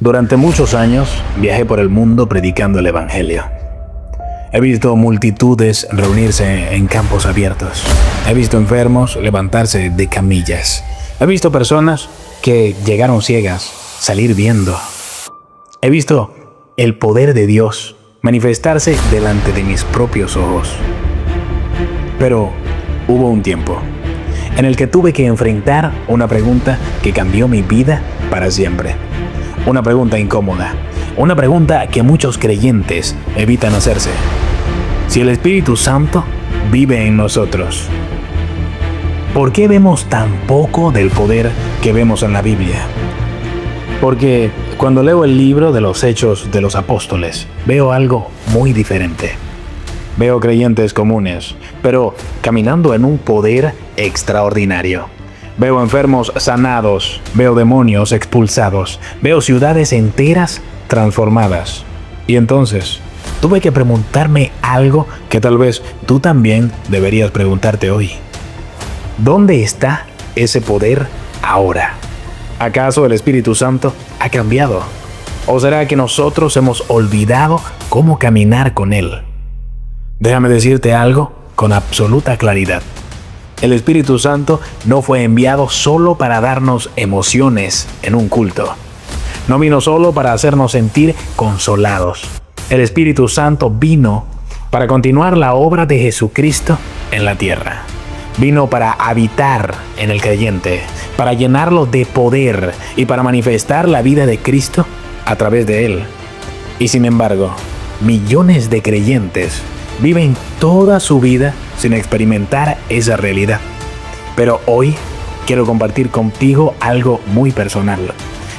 Durante muchos años viajé por el mundo predicando el Evangelio. He visto multitudes reunirse en campos abiertos. He visto enfermos levantarse de camillas. He visto personas que llegaron ciegas salir viendo. He visto el poder de Dios manifestarse delante de mis propios ojos. Pero hubo un tiempo en el que tuve que enfrentar una pregunta que cambió mi vida para siempre. Una pregunta incómoda, una pregunta que muchos creyentes evitan hacerse. Si el Espíritu Santo vive en nosotros, ¿por qué vemos tan poco del poder que vemos en la Biblia? Porque cuando leo el libro de los Hechos de los Apóstoles, veo algo muy diferente. Veo creyentes comunes, pero caminando en un poder extraordinario. Veo enfermos sanados, veo demonios expulsados, veo ciudades enteras transformadas. Y entonces, tuve que preguntarme algo que tal vez tú también deberías preguntarte hoy. ¿Dónde está ese poder ahora? ¿Acaso el Espíritu Santo ha cambiado? ¿O será que nosotros hemos olvidado cómo caminar con Él? Déjame decirte algo con absoluta claridad. El Espíritu Santo no fue enviado solo para darnos emociones en un culto. No vino solo para hacernos sentir consolados. El Espíritu Santo vino para continuar la obra de Jesucristo en la tierra. Vino para habitar en el creyente, para llenarlo de poder y para manifestar la vida de Cristo a través de él. Y sin embargo, millones de creyentes viven toda su vida sin experimentar esa realidad. Pero hoy quiero compartir contigo algo muy personal.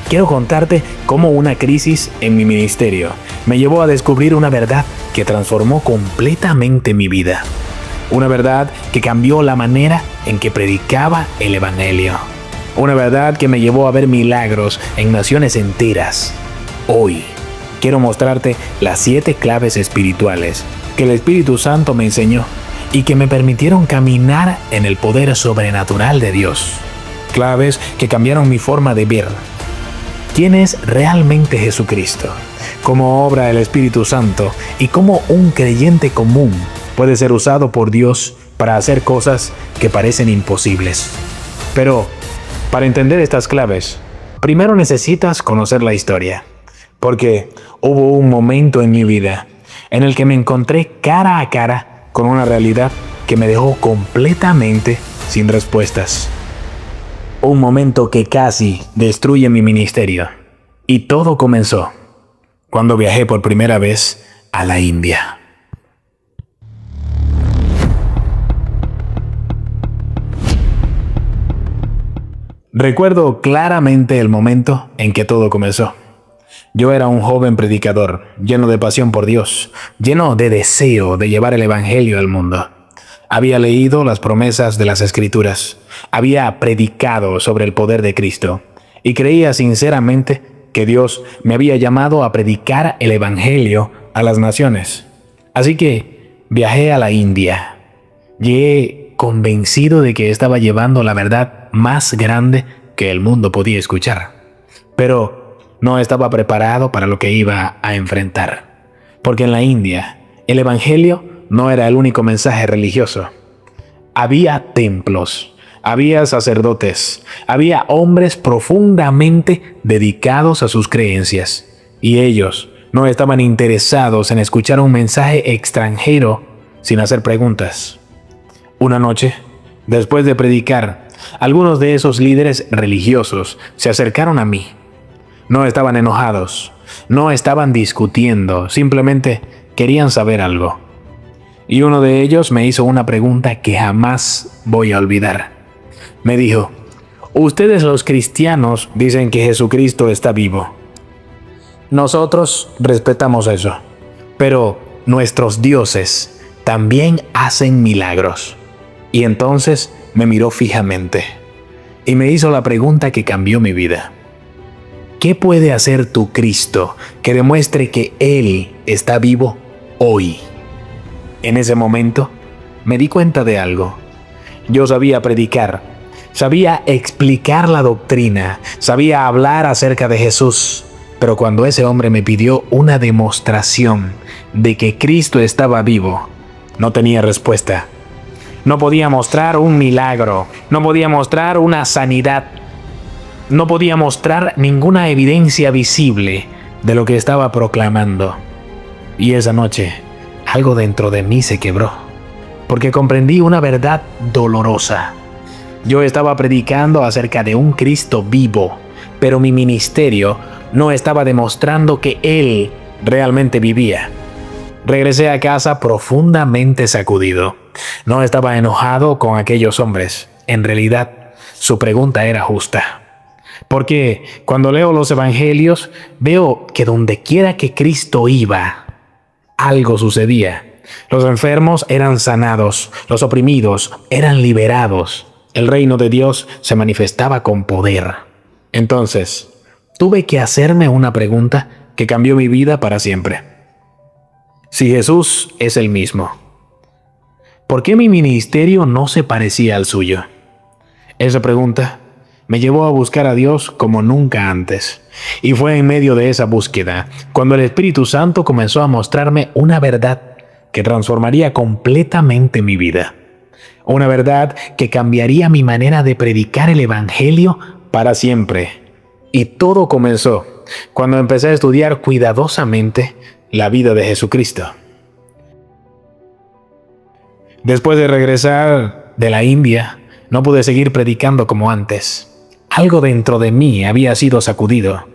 Quiero contarte cómo una crisis en mi ministerio me llevó a descubrir una verdad que transformó completamente mi vida. Una verdad que cambió la manera en que predicaba el Evangelio. Una verdad que me llevó a ver milagros en naciones enteras. Hoy quiero mostrarte las 7 claves espirituales que el Espíritu Santo me enseñó y que me permitieron caminar en el poder sobrenatural de Dios. Claves que cambiaron mi forma de ver. ¿Quién es realmente Jesucristo? ¿Cómo obra el Espíritu Santo? ¿Y cómo un creyente común puede ser usado por Dios para hacer cosas que parecen imposibles? Pero, para entender estas claves, primero necesitas conocer la historia. Porque hubo un momento en mi vida en el que me encontré cara a cara con una realidad que me dejó completamente sin respuestas. Un momento que casi destruye mi ministerio. Y todo comenzó cuando viajé por primera vez a la India. Recuerdo claramente el momento en que todo comenzó. Yo era un joven predicador, lleno de pasión por Dios, lleno de deseo de llevar el Evangelio al mundo. Había leído las promesas de las Escrituras, había predicado sobre el poder de Cristo y creía sinceramente que Dios me había llamado a predicar el Evangelio a las naciones. Así que viajé a la India. Llegué convencido de que estaba llevando la verdad más grande que el mundo podía escuchar. Pero no estaba preparado para lo que iba a enfrentar. Porque en la India, el Evangelio no era el único mensaje religioso. Había templos, había sacerdotes, había hombres profundamente dedicados a sus creencias. Y ellos no estaban interesados en escuchar un mensaje extranjero sin hacer preguntas. Una noche, después de predicar, algunos de esos líderes religiosos se acercaron a mí. No estaban enojados, no estaban discutiendo, simplemente querían saber algo. Y uno de ellos me hizo una pregunta que jamás voy a olvidar. Me dijo: ustedes los cristianos dicen que Jesucristo está vivo. Nosotros respetamos eso, pero nuestros dioses también hacen milagros. Y entonces me miró fijamente y me hizo la pregunta que cambió mi vida. ¿Qué puede hacer tu Cristo que demuestre que Él está vivo hoy? En ese momento me di cuenta de algo. Yo sabía predicar, sabía explicar la doctrina, sabía hablar acerca de Jesús, Pero cuando ese hombre me pidió una demostración de que Cristo estaba vivo, no tenía respuesta. No podía mostrar un milagro, no podía mostrar una sanidad, no podía mostrar ninguna evidencia visible de lo que estaba proclamando. Y esa noche, algo dentro de mí se quebró, porque comprendí una verdad dolorosa. Yo estaba predicando acerca de un Cristo vivo, pero mi ministerio no estaba demostrando que Él realmente vivía. Regresé a casa profundamente sacudido. No estaba enojado con aquellos hombres. En realidad, su pregunta era justa. Porque cuando leo los evangelios, veo que donde quiera que Cristo iba, algo sucedía. Los enfermos eran sanados, los oprimidos eran liberados. El reino de Dios se manifestaba con poder. Entonces, tuve que hacerme una pregunta que cambió mi vida para siempre. Si Jesús es el mismo, ¿por qué mi ministerio no se parecía al suyo? Esa pregunta me llevó a buscar a Dios como nunca antes. Y fue en medio de esa búsqueda cuando el Espíritu Santo comenzó a mostrarme una verdad que transformaría completamente mi vida. Una verdad que cambiaría mi manera de predicar el Evangelio para siempre. Y todo comenzó cuando empecé a estudiar cuidadosamente la vida de Jesucristo. Después de regresar de la India, no pude seguir predicando como antes. Algo dentro de mí había sido sacudido.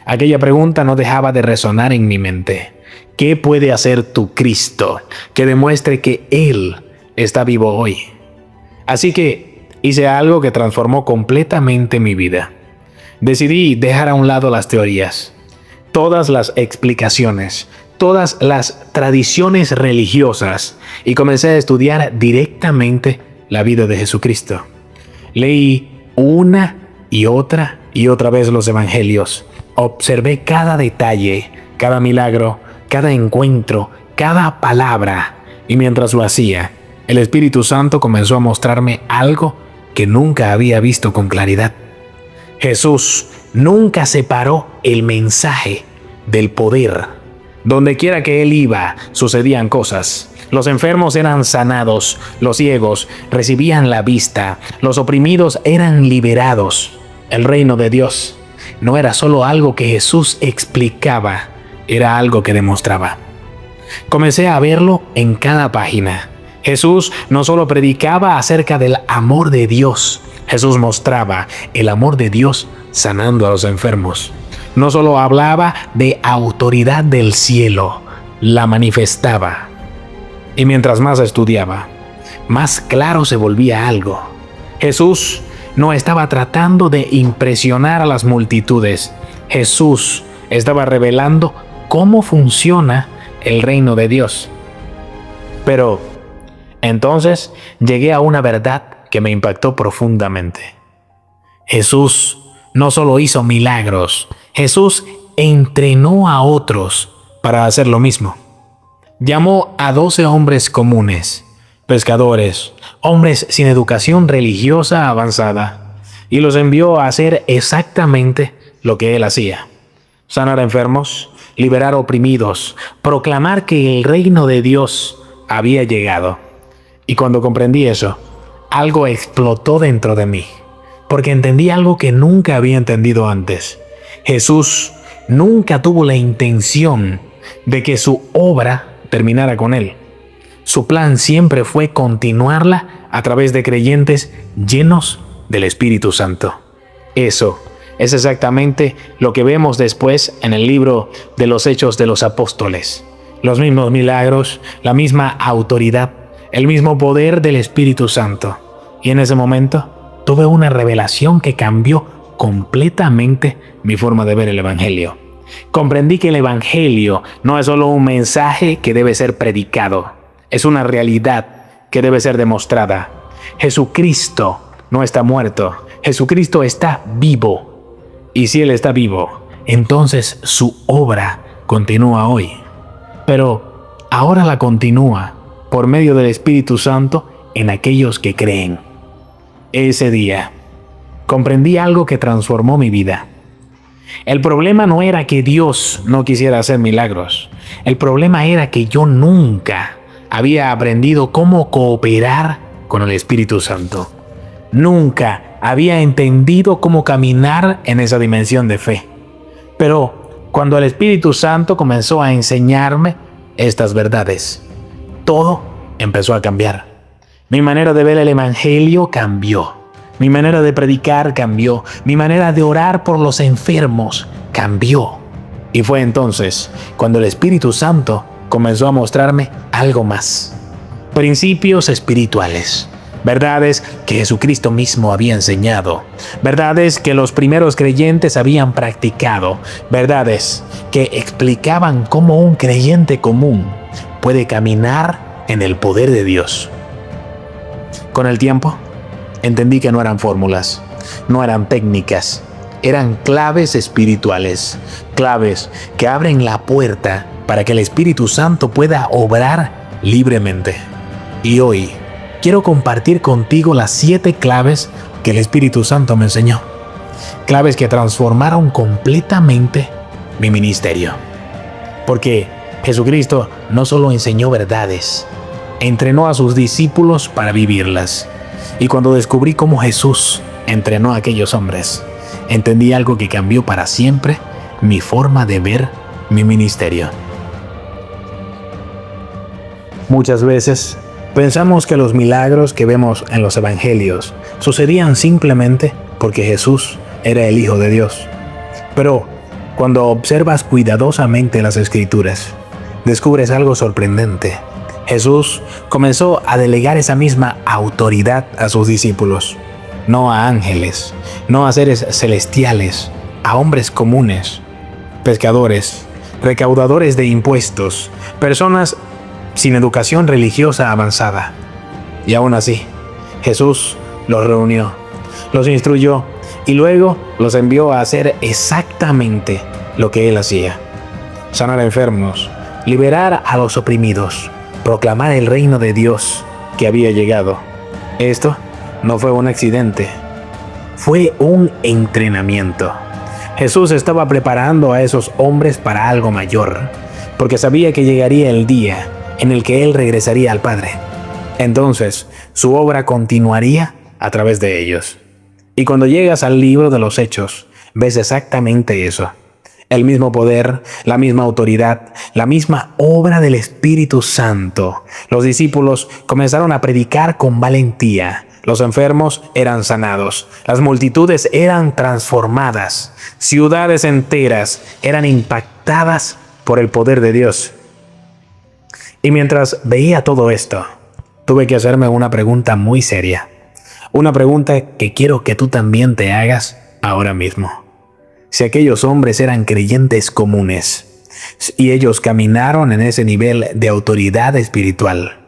Aquella pregunta no dejaba de resonar en mi mente. ¿Qué puede hacer tu Cristo que demuestre que Él está vivo hoy? Así que hice algo que transformó completamente mi vida. Decidí dejar a un lado las teorías, todas las explicaciones, todas las tradiciones religiosas y comencé a estudiar directamente la vida de Jesucristo. Leí una y otra vez los evangelios. Observé cada detalle, cada milagro, cada encuentro, cada palabra. Y mientras lo hacía, el Espíritu Santo comenzó a mostrarme algo que nunca había visto con claridad. Jesús nunca separó el mensaje del poder. Donde quiera que Él iba, sucedían cosas. Los enfermos eran sanados, los ciegos recibían la vista, los oprimidos eran liberados. El reino de Dios no era solo algo que Jesús explicaba, era algo que demostraba. Comencé a verlo en cada página. Jesús no solo predicaba acerca del amor de Dios, Jesús mostraba el amor de Dios sanando a los enfermos. No solo hablaba de autoridad del cielo, la manifestaba. Y mientras más estudiaba, más claro se volvía algo. Jesús no estaba tratando de impresionar a las multitudes. Jesús estaba revelando cómo funciona el reino de Dios. Pero entonces llegué a una verdad que me impactó profundamente. Jesús no solo hizo milagros, Jesús entrenó a otros para hacer lo mismo. Llamó a 12 hombres comunes, pescadores, hombres sin educación religiosa avanzada, y los envió a hacer exactamente lo que él hacía: sanar enfermos, liberar oprimidos, proclamar que el reino de Dios había llegado. Y cuando comprendí eso, algo explotó dentro de mí, porque entendí algo que nunca había entendido antes. Jesús nunca tuvo la intención de que su obra terminara con él. Su plan siempre fue continuarla a través de creyentes llenos del Espíritu Santo. Eso es exactamente lo que vemos después en el libro de los Hechos de los Apóstoles. Los mismos milagros, la misma autoridad, el mismo poder del Espíritu Santo. Y en ese momento tuve una revelación que cambió completamente mi forma de ver el Evangelio. Comprendí que el Evangelio no es solo un mensaje que debe ser predicado, es una realidad que debe ser demostrada. Jesucristo no está muerto, Jesucristo está vivo. Y si Él está vivo, entonces su obra continúa hoy. Pero ahora la continúa por medio del Espíritu Santo en aquellos que creen. Ese día comprendí algo que transformó mi vida. El problema no era que Dios no quisiera hacer milagros. El problema era que yo nunca había aprendido cómo cooperar con el Espíritu Santo. Nunca había entendido cómo caminar en esa dimensión de fe. Pero cuando el Espíritu Santo comenzó a enseñarme estas verdades, todo empezó a cambiar. Mi manera de ver el Evangelio cambió. Mi manera de predicar cambió. Mi manera de orar por los enfermos cambió. Y fue entonces cuando el Espíritu Santo comenzó a mostrarme algo más. Principios espirituales. Verdades que Jesucristo mismo había enseñado. Verdades que los primeros creyentes habían practicado. Verdades que explicaban cómo un creyente común puede caminar en el poder de Dios. Con el tiempo, entendí que no eran fórmulas, no eran técnicas, eran claves espirituales, claves que abren la puerta para que el Espíritu Santo pueda obrar libremente. Y hoy quiero compartir contigo las 7 claves que el Espíritu Santo me enseñó. Claves que transformaron completamente mi ministerio. Porque Jesucristo no solo enseñó verdades, entrenó a sus discípulos para vivirlas. Y cuando descubrí cómo Jesús entrenó a aquellos hombres, entendí algo que cambió para siempre mi forma de ver mi ministerio. Muchas veces pensamos que los milagros que vemos en los evangelios sucedían simplemente porque Jesús era el Hijo de Dios. Pero cuando observas cuidadosamente las Escrituras, descubres algo sorprendente. Jesús comenzó a delegar esa misma autoridad a sus discípulos, no a ángeles, no a seres celestiales, a hombres comunes, pescadores, recaudadores de impuestos, personas sin educación religiosa avanzada. Y aún así, Jesús los reunió, los instruyó y luego los envió a hacer exactamente lo que Él hacía: sanar a enfermos, liberar a los oprimidos, proclamar el reino de Dios que había llegado. Esto no fue un accidente, fue un entrenamiento. Jesús estaba preparando a esos hombres para algo mayor, porque sabía que llegaría el día en el que Él regresaría al Padre. Entonces, su obra continuaría a través de ellos. Y cuando llegas al libro de los Hechos, ves exactamente eso. El mismo poder, la misma autoridad, la misma obra del Espíritu Santo. Los discípulos comenzaron a predicar con valentía. Los enfermos eran sanados. Las multitudes eran transformadas. Ciudades enteras eran impactadas por el poder de Dios. Y mientras veía todo esto, tuve que hacerme una pregunta muy seria. Una pregunta que quiero que tú también te hagas ahora mismo. Si aquellos hombres eran creyentes comunes y ellos caminaron en ese nivel de autoridad espiritual,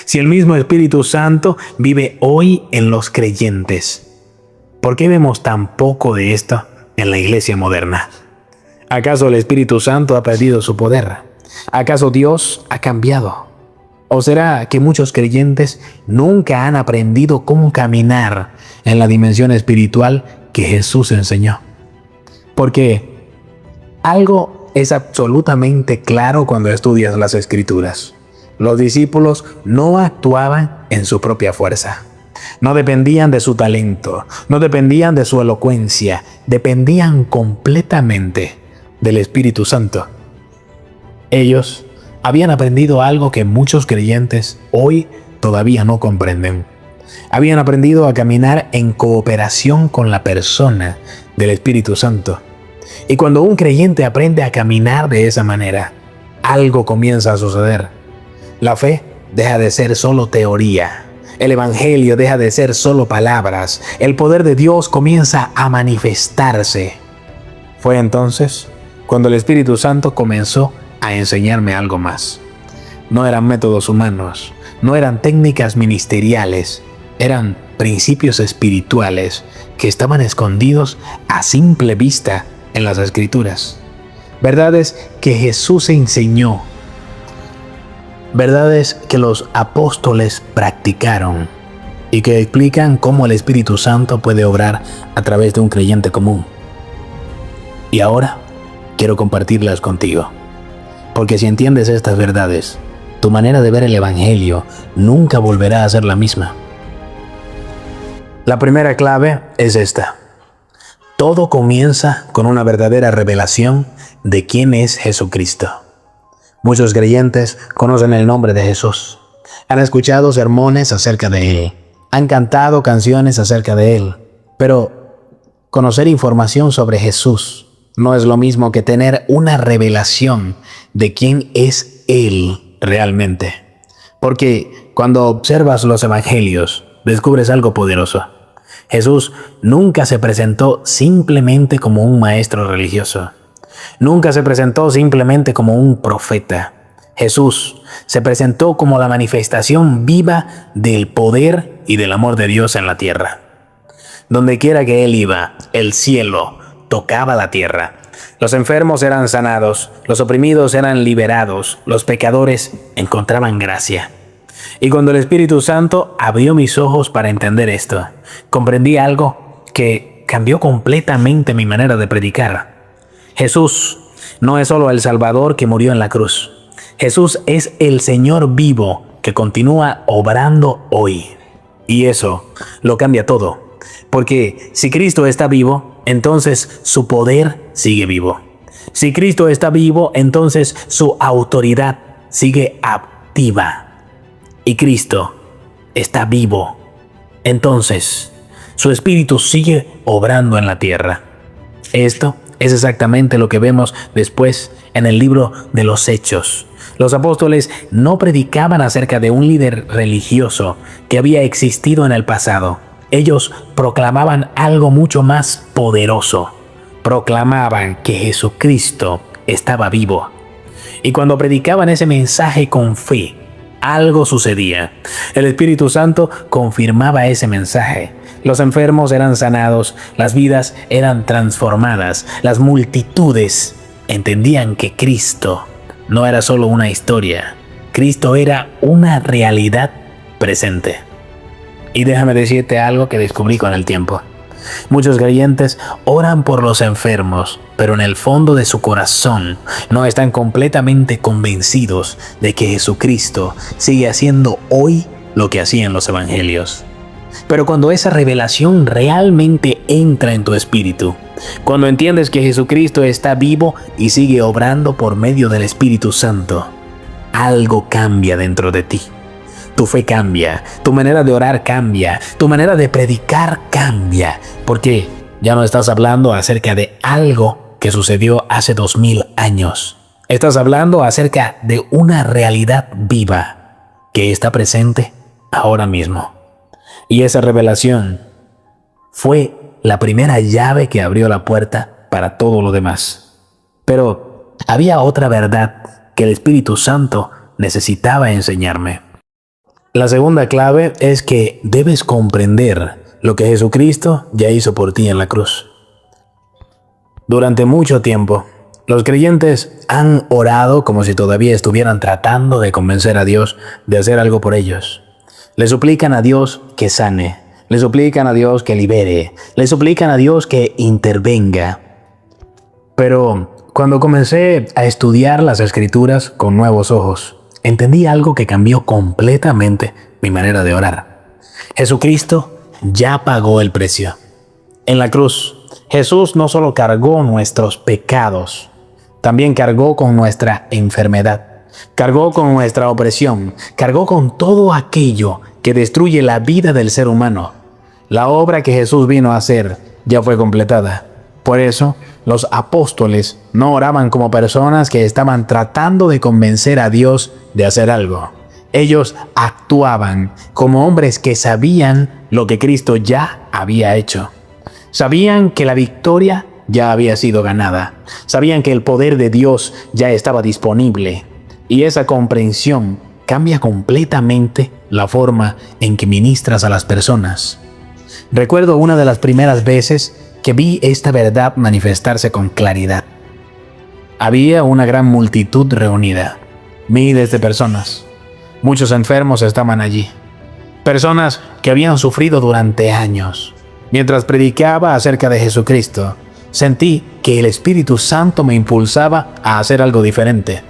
si el mismo Espíritu Santo vive hoy en los creyentes, ¿por qué vemos tan poco de esto en la iglesia moderna? ¿Acaso el Espíritu Santo ha perdido su poder? ¿Acaso Dios ha cambiado? ¿O será que muchos creyentes nunca han aprendido cómo caminar en la dimensión espiritual que Jesús enseñó? Porque algo es absolutamente claro cuando estudias las Escrituras. Los discípulos no actuaban en su propia fuerza. No dependían de su talento, no dependían de su elocuencia, dependían completamente del Espíritu Santo. Ellos habían aprendido algo que muchos creyentes hoy todavía no comprenden. Habían aprendido a caminar en cooperación con la persona del Espíritu Santo. Y cuando un creyente aprende a caminar de esa manera, algo comienza a suceder. La fe deja de ser solo teoría. El Evangelio deja de ser solo palabras. El poder de Dios comienza a manifestarse. Fue entonces cuando el Espíritu Santo comenzó a enseñarme algo más. No eran métodos humanos, no eran técnicas ministeriales, eran principios espirituales que estaban escondidos a simple vista en las Escrituras. Verdades que Jesús enseñó, verdades que los apóstoles practicaron y que explican cómo el Espíritu Santo puede obrar a través de un creyente común. Y ahora quiero compartirlas contigo. Porque si entiendes estas verdades, tu manera de ver el Evangelio nunca volverá a ser la misma. La primera clave es esta. Todo comienza con una verdadera revelación de quién es Jesucristo. Muchos creyentes conocen el nombre de Jesús. Han escuchado sermones acerca de Él. Han cantado canciones acerca de Él. Pero conocer información sobre Jesús no es lo mismo que tener una revelación de quién es Él realmente. Porque cuando observas los evangelios, descubres algo poderoso. Jesús nunca se presentó simplemente como un maestro religioso. Nunca se presentó simplemente como un profeta. Jesús se presentó como la manifestación viva del poder y del amor de Dios en la tierra. Donde quiera que Él iba, el cielo tocaba la tierra. Los enfermos eran sanados, los oprimidos eran liberados, los pecadores encontraban gracia. Y cuando el Espíritu Santo abrió mis ojos para entender esto, comprendí algo que cambió completamente mi manera de predicar. Jesús no es solo el Salvador que murió en la cruz. Jesús es el Señor vivo que continúa obrando hoy. Y eso lo cambia todo. Porque si Cristo está vivo, entonces su poder sigue vivo. Si Cristo está vivo, entonces su autoridad sigue activa. Y Cristo está vivo, entonces su Espíritu sigue obrando en la tierra. Esto es exactamente lo que vemos después en el libro de los Hechos. Los apóstoles no predicaban acerca de un líder religioso que había existido en el pasado. Ellos proclamaban algo mucho más poderoso. Proclamaban que Jesucristo estaba vivo. Y cuando predicaban ese mensaje con fe, algo sucedía. El Espíritu Santo confirmaba ese mensaje. Los enfermos eran sanados, las vidas eran transformadas, las multitudes entendían que Cristo no era solo una historia, Cristo era una realidad presente. Y déjame decirte algo que descubrí con el tiempo. Muchos creyentes oran por los enfermos, pero en el fondo de su corazón no están completamente convencidos de que Jesucristo sigue haciendo hoy lo que hacía en los evangelios. Pero cuando esa revelación realmente entra en tu espíritu, cuando entiendes que Jesucristo está vivo y sigue obrando por medio del Espíritu Santo, algo cambia dentro de ti. Tu fe cambia, tu manera de orar cambia, tu manera de predicar cambia, porque ya no estás hablando acerca de algo que sucedió hace 2000 años. Estás hablando acerca de una realidad viva que está presente ahora mismo. Y esa revelación fue la primera llave que abrió la puerta para todo lo demás. Pero había otra verdad que el Espíritu Santo necesitaba enseñarme. La segunda clave es que debes comprender lo que Jesucristo ya hizo por ti en la cruz. Durante mucho tiempo, los creyentes han orado como si todavía estuvieran tratando de convencer a Dios de hacer algo por ellos. Le suplican a Dios que sane, le suplican a Dios que libere, le suplican a Dios que intervenga. Pero cuando comencé a estudiar las Escrituras con nuevos ojos, entendí algo que cambió completamente mi manera de orar. Jesucristo ya pagó el precio. En la cruz, Jesús no solo cargó nuestros pecados, también cargó con nuestra enfermedad, cargó con nuestra opresión, cargó con todo aquello que destruye la vida del ser humano. La obra que Jesús vino a hacer ya fue completada. Por eso, los apóstoles no oraban como personas que estaban tratando de convencer a Dios de hacer algo. Ellos actuaban como hombres que sabían lo que Cristo ya había hecho. Sabían que la victoria ya había sido ganada. Sabían que el poder de Dios ya estaba disponible. Y esa comprensión cambia completamente la forma en que ministras a las personas. Recuerdo una de las primeras veces que vi esta verdad manifestarse con claridad. Había una gran multitud reunida, miles de personas. Muchos enfermos estaban allí, personas que habían sufrido durante años. Mientras predicaba acerca de Jesucristo, sentí que el Espíritu Santo me impulsaba a hacer algo diferente.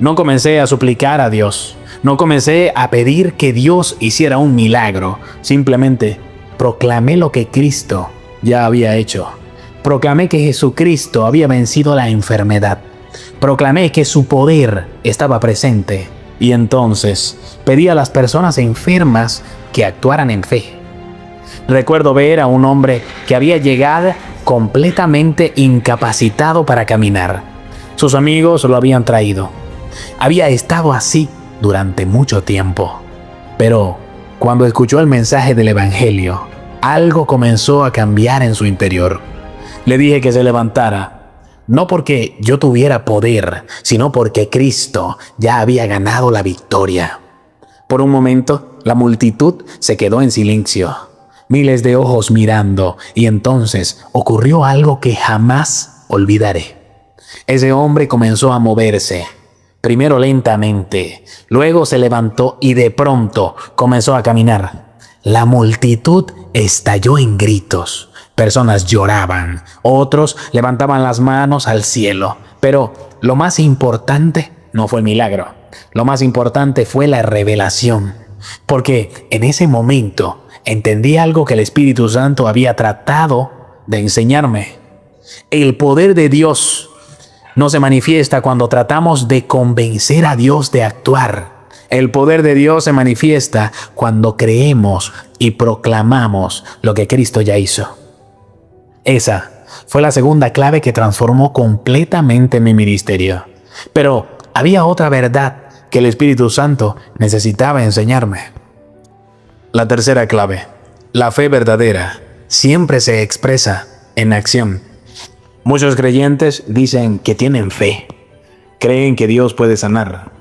No comencé a suplicar a Dios, no comencé a pedir que Dios hiciera un milagro, simplemente proclamé lo que Cristo ya había hecho. Proclamé que Jesucristo había vencido la enfermedad. Proclamé que su poder estaba presente. Y entonces pedí a las personas enfermas que actuaran en fe. Recuerdo ver a un hombre que había llegado completamente incapacitado para caminar. Sus amigos lo habían traído. Había estado así durante mucho tiempo. Pero cuando escuchó el mensaje del Evangelio, algo comenzó a cambiar en su interior. Le dije que se levantara. No porque yo tuviera poder, sino porque Cristo ya había ganado la victoria. Por un momento, la multitud se quedó en silencio. Miles de ojos mirando, y entonces ocurrió algo que jamás olvidaré. Ese hombre comenzó a moverse, primero lentamente, luego se levantó y de pronto comenzó a caminar. La multitud estalló en gritos. Personas lloraban, otros levantaban las manos al cielo. Pero lo más importante no fue el milagro. Lo más importante fue la revelación. Porque en ese momento entendí algo que el Espíritu Santo había tratado de enseñarme. El poder de Dios no se manifiesta cuando tratamos de convencer a Dios de actuar. El poder de Dios se manifiesta cuando creemos y proclamamos lo que Cristo ya hizo. Esa fue la segunda clave que transformó completamente mi ministerio. Pero había otra verdad que el Espíritu Santo necesitaba enseñarme. La tercera clave, la fe verdadera, siempre se expresa en acción. Muchos creyentes dicen que tienen fe. Creen que Dios puede sanar.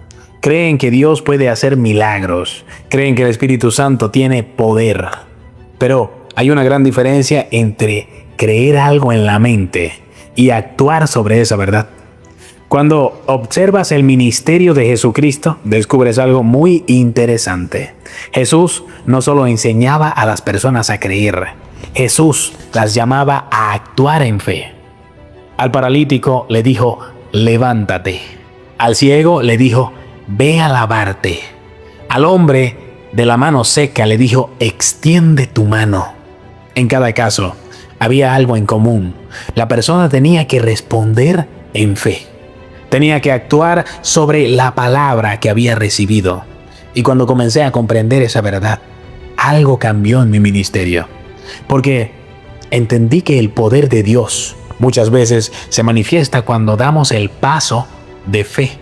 Creen que Dios puede hacer milagros. Creen que el Espíritu Santo tiene poder. Pero hay una gran diferencia entre creer algo en la mente y actuar sobre esa verdad. Cuando observas el ministerio de Jesucristo, descubres algo muy interesante. Jesús no solo enseñaba a las personas a creer, Jesús las llamaba a actuar en fe. Al paralítico le dijo, levántate. Al ciego le dijo, ve a lavarte. Al hombre de la mano seca le dijo, extiende tu mano. En cada caso, había algo en común. La persona tenía que responder en fe. Tenía que actuar sobre la palabra que había recibido. Y cuando comencé a comprender esa verdad, algo cambió en mi ministerio. Porque entendí que el poder de Dios muchas veces se manifiesta cuando damos el paso de fe.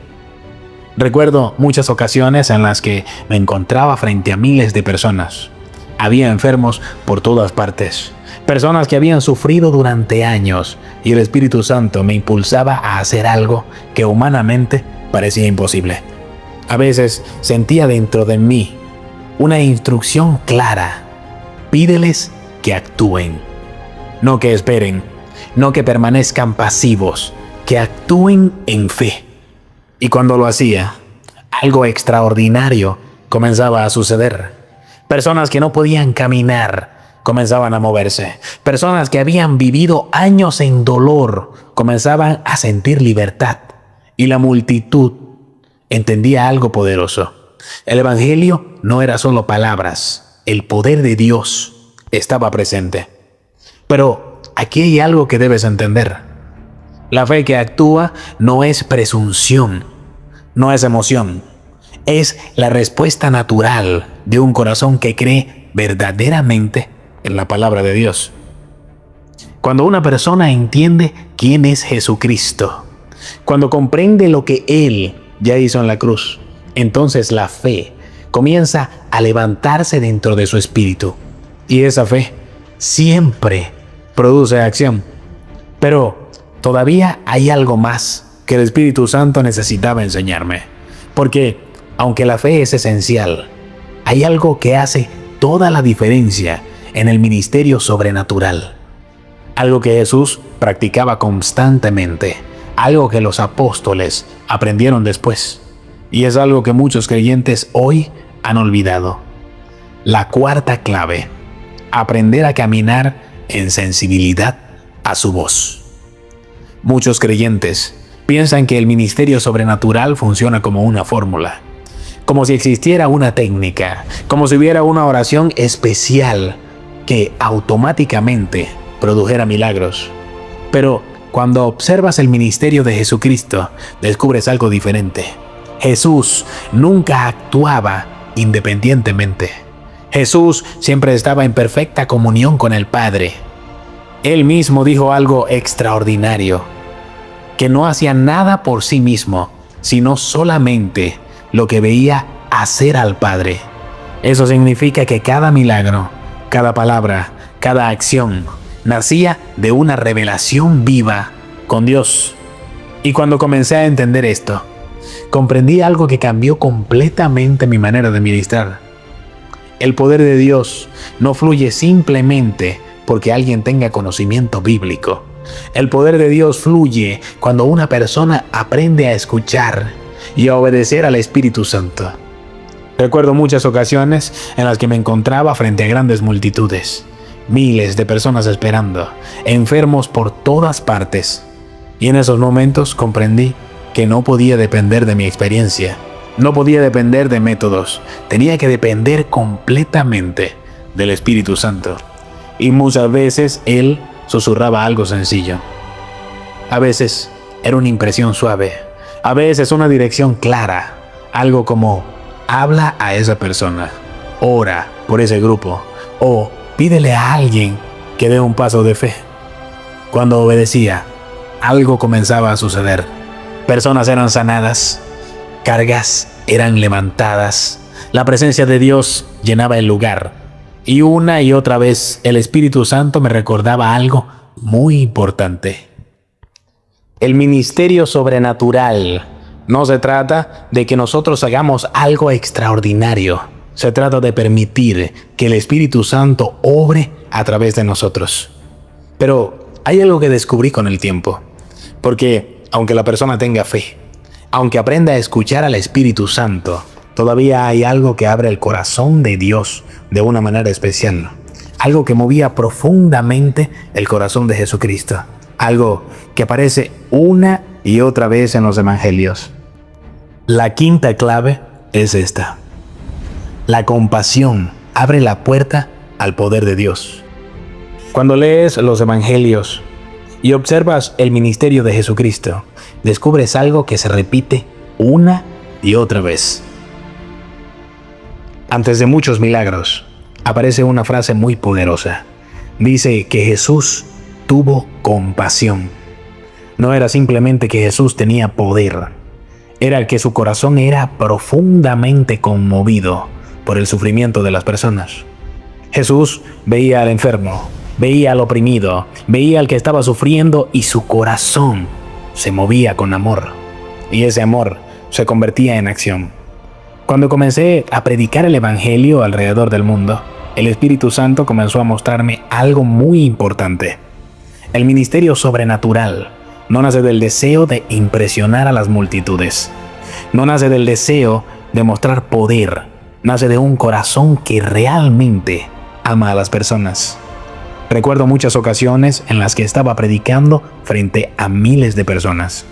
Recuerdo muchas ocasiones en las que me encontraba frente a miles de personas. Había enfermos por todas partes. Personas que habían sufrido durante años y el Espíritu Santo me impulsaba a hacer algo que humanamente parecía imposible. A veces sentía dentro de mí una instrucción clara. Pídeles que actúen, no que esperen, no que permanezcan pasivos, que actúen en fe. Y cuando lo hacía, algo extraordinario comenzaba a suceder. Personas que no podían caminar comenzaban a moverse. Personas que habían vivido años en dolor comenzaban a sentir libertad. Y la multitud entendía algo poderoso. El Evangelio no era solo palabras. El poder de Dios estaba presente. Pero aquí hay algo que debes entender. La fe que actúa no es presunción, no es emoción. Es la respuesta natural de un corazón que cree verdaderamente en la palabra de Dios. Cuando una persona entiende quién es Jesucristo, cuando comprende lo que Él ya hizo en la cruz, entonces la fe comienza a levantarse dentro de su espíritu. Y esa fe siempre produce acción. Pero todavía hay algo más que el Espíritu Santo necesitaba enseñarme. Porque aunque la fe es esencial, hay algo que hace toda la diferencia en el ministerio sobrenatural. Algo que Jesús practicaba constantemente, algo que los apóstoles aprendieron después, y es algo que muchos creyentes hoy han olvidado. La cuarta clave: aprender a caminar en sensibilidad a su voz. Muchos creyentes piensan que el ministerio sobrenatural funciona como una fórmula, como si existiera una técnica, como si hubiera una oración especial que automáticamente produjera milagros. Pero cuando observas el ministerio de Jesucristo, descubres algo diferente. Jesús nunca actuaba independientemente. Jesús siempre estaba en perfecta comunión con el Padre. Él mismo dijo algo extraordinario, que no hacía nada por sí mismo, sino solamente lo que veía hacer al Padre. Eso significa que cada milagro, cada palabra, cada acción nacía de una revelación viva con Dios. Y cuando comencé a entender esto, comprendí algo que cambió completamente mi manera de ministrar. El poder de Dios no fluye simplemente porque alguien tenga conocimiento bíblico. El poder de Dios fluye cuando una persona aprende a escuchar y a obedecer al Espíritu Santo. Recuerdo muchas ocasiones en las que me encontraba frente a grandes multitudes, miles de personas esperando, enfermos por todas partes. Y en esos momentos comprendí que no podía depender de mi experiencia, no podía depender de métodos, tenía que depender completamente del Espíritu Santo. Y muchas veces Él susurraba algo sencillo. A veces era una impresión suave, a veces una dirección clara, algo como: habla a esa persona, ora por ese grupo, o pídele a alguien que dé un paso de fe. Cuando obedecía, algo comenzaba a suceder. Personas eran sanadas, cargas eran levantadas, la presencia de Dios llenaba el lugar. Y una y otra vez el Espíritu Santo me recordaba algo muy importante. El ministerio sobrenatural no se trata de que nosotros hagamos algo extraordinario. Se trata de permitir que el Espíritu Santo obre a través de nosotros. Pero hay algo que descubrí con el tiempo. Porque aunque la persona tenga fe, aunque aprenda a escuchar al Espíritu Santo, todavía hay algo que abre el corazón de Dios de una manera especial. Algo que movía profundamente el corazón de Jesucristo. Algo que aparece una y otra vez en los evangelios. La quinta clave es esta. La compasión abre la puerta al poder de Dios. Cuando lees los evangelios y observas el ministerio de Jesucristo, descubres algo que se repite una y otra vez. Antes de muchos milagros, aparece una frase muy poderosa. Dice que Jesús tuvo compasión. No era simplemente que Jesús tenía poder, era que su corazón era profundamente conmovido por el sufrimiento de las personas. Jesús veía al enfermo, veía al oprimido, veía al que estaba sufriendo y su corazón se movía con amor. Y ese amor se convertía en acción. Cuando comencé a predicar el Evangelio alrededor del mundo, el Espíritu Santo comenzó a mostrarme algo muy importante. El ministerio sobrenatural no nace del deseo de impresionar a las multitudes. No nace del deseo de mostrar poder. Nace de un corazón que realmente ama a las personas. Recuerdo muchas ocasiones en las que estaba predicando frente a miles de personas.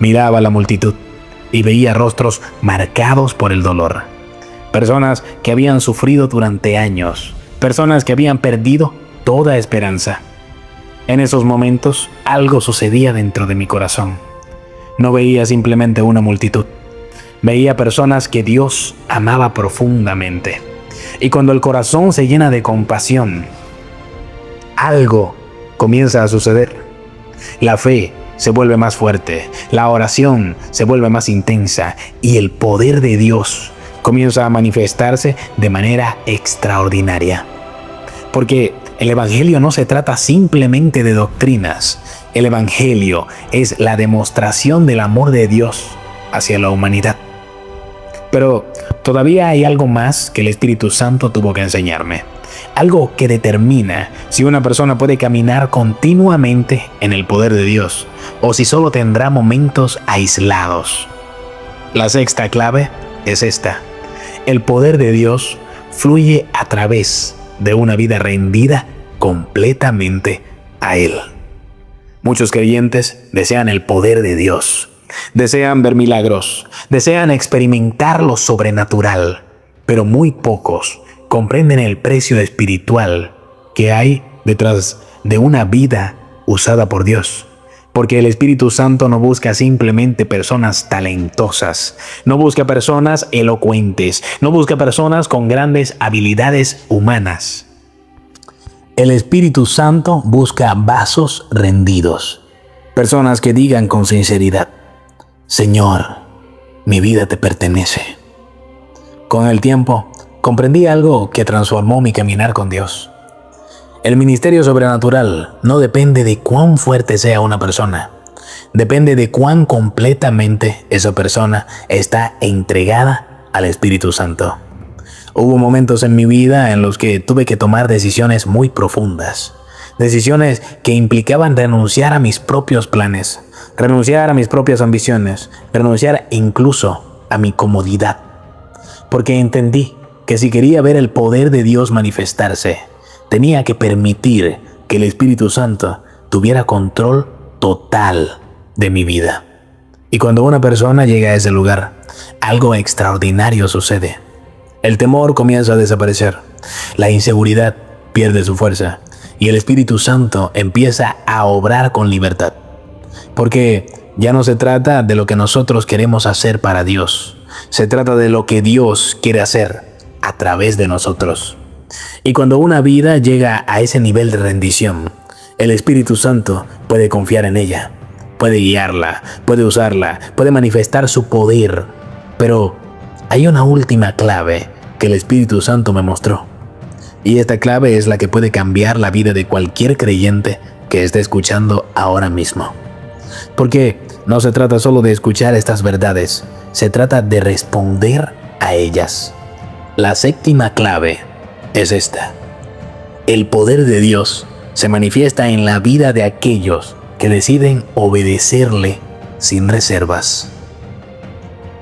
Miraba a la multitud y veía rostros marcados por el dolor. Personas que habían sufrido durante años. Personas que habían perdido toda esperanza. En esos momentos algo sucedía dentro de mi corazón. No veía simplemente una multitud. Veía personas que Dios amaba profundamente. Y cuando el corazón se llena de compasión, algo comienza a suceder. La fe se vuelve más fuerte, la oración se vuelve más intensa y el poder de Dios comienza a manifestarse de manera extraordinaria. Porque el Evangelio no se trata simplemente de doctrinas. El Evangelio es la demostración del amor de Dios hacia la humanidad. Pero todavía hay algo más que el Espíritu Santo tuvo que enseñarme. Algo que determina si una persona puede caminar continuamente en el poder de Dios o si solo tendrá momentos aislados. La sexta clave es esta. El poder de Dios fluye a través de una vida rendida completamente a Él. Muchos creyentes desean el poder de Dios, desean ver milagros, desean experimentar lo sobrenatural, pero muy pocos comprenden el precio espiritual que hay detrás de una vida usada por Dios. Porque el Espíritu Santo no busca simplemente personas talentosas, no busca personas elocuentes, no busca personas con grandes habilidades humanas. El Espíritu Santo busca vasos rendidos, personas que digan con sinceridad: Señor, mi vida te pertenece. Con el tiempo, comprendí algo que transformó mi caminar con Dios. El ministerio sobrenatural no depende de cuán fuerte sea una persona, depende de cuán completamente esa persona está entregada al Espíritu Santo. Hubo momentos en mi vida en los que tuve que tomar decisiones muy profundas, decisiones que implicaban renunciar a mis propios planes, renunciar a mis propias ambiciones, renunciar incluso a mi comodidad, porque entendí que si quería ver el poder de Dios manifestarse, tenía que permitir que el Espíritu Santo tuviera control total de mi vida. Y cuando una persona llega a ese lugar, algo extraordinario sucede. El temor comienza a desaparecer, la inseguridad pierde su fuerza y el Espíritu Santo empieza a obrar con libertad. Porque ya no se trata de lo que nosotros queremos hacer para Dios, se trata de lo que Dios quiere hacer a través de nosotros. Y cuando una vida llega a ese nivel de rendición, el Espíritu Santo puede confiar en ella, puede guiarla, puede usarla, puede manifestar su poder. Pero hay una última clave que el Espíritu Santo me mostró. Y esta clave es la que puede cambiar la vida de cualquier creyente que esté escuchando ahora mismo. Porque no se trata solo de escuchar estas verdades, se trata de responder a ellas. La séptima clave es esta: el poder de Dios se manifiesta en la vida de aquellos que deciden obedecerle sin reservas.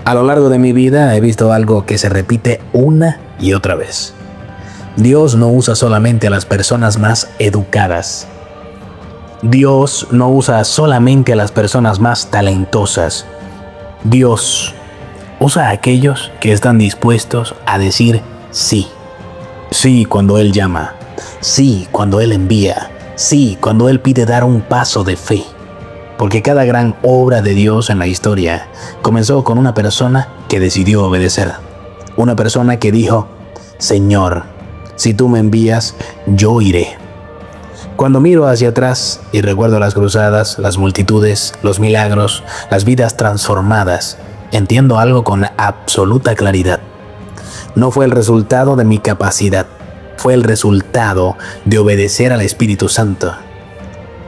A lo largo de mi vida he visto algo que se repite una y otra vez. Dios no usa solamente a las personas más educadas. Dios no usa solamente a las personas más talentosas. Dios usa a aquellos que están dispuestos a decir sí. Sí cuando Él llama, sí cuando Él envía, sí cuando Él pide dar un paso de fe. Porque cada gran obra de Dios en la historia comenzó con una persona que decidió obedecer. Una persona que dijo: Señor, si tú me envías, yo iré. Cuando miro hacia atrás y recuerdo las cruzadas, las multitudes, los milagros, las vidas transformadas, entiendo algo con absoluta claridad. No fue el resultado de mi capacidad, fue el resultado de obedecer al Espíritu Santo.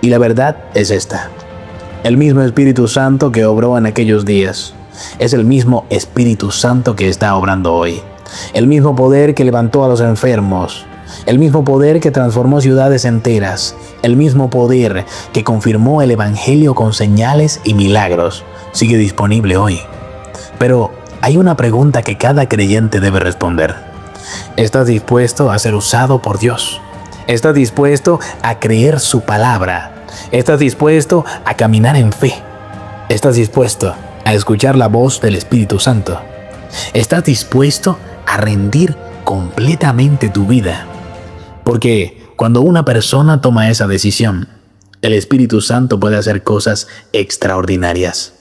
Y la verdad es esta: el mismo Espíritu Santo que obró en aquellos días es el mismo Espíritu Santo que está obrando hoy. El mismo poder que levantó a los enfermos, el mismo poder que transformó ciudades enteras, el mismo poder que confirmó el Evangelio con señales y milagros, sigue disponible hoy. Pero hay una pregunta que cada creyente debe responder. ¿Estás dispuesto a ser usado por Dios? ¿Estás dispuesto a creer su palabra? ¿Estás dispuesto a caminar en fe? ¿Estás dispuesto a escuchar la voz del Espíritu Santo? ¿Estás dispuesto a rendir completamente tu vida? Porque cuando una persona toma esa decisión, el Espíritu Santo puede hacer cosas extraordinarias.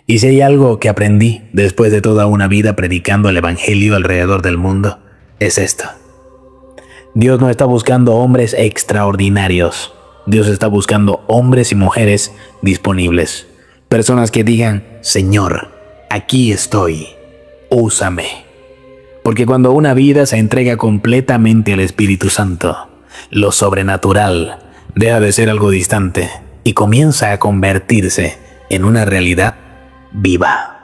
Y si hay algo que aprendí después de toda una vida predicando el Evangelio alrededor del mundo, es esto: Dios no está buscando hombres extraordinarios. Dios está buscando hombres y mujeres disponibles. Personas que digan: Señor, aquí estoy, úsame. Porque cuando una vida se entrega completamente al Espíritu Santo, lo sobrenatural deja de ser algo distante y comienza a convertirse en una realidad viva.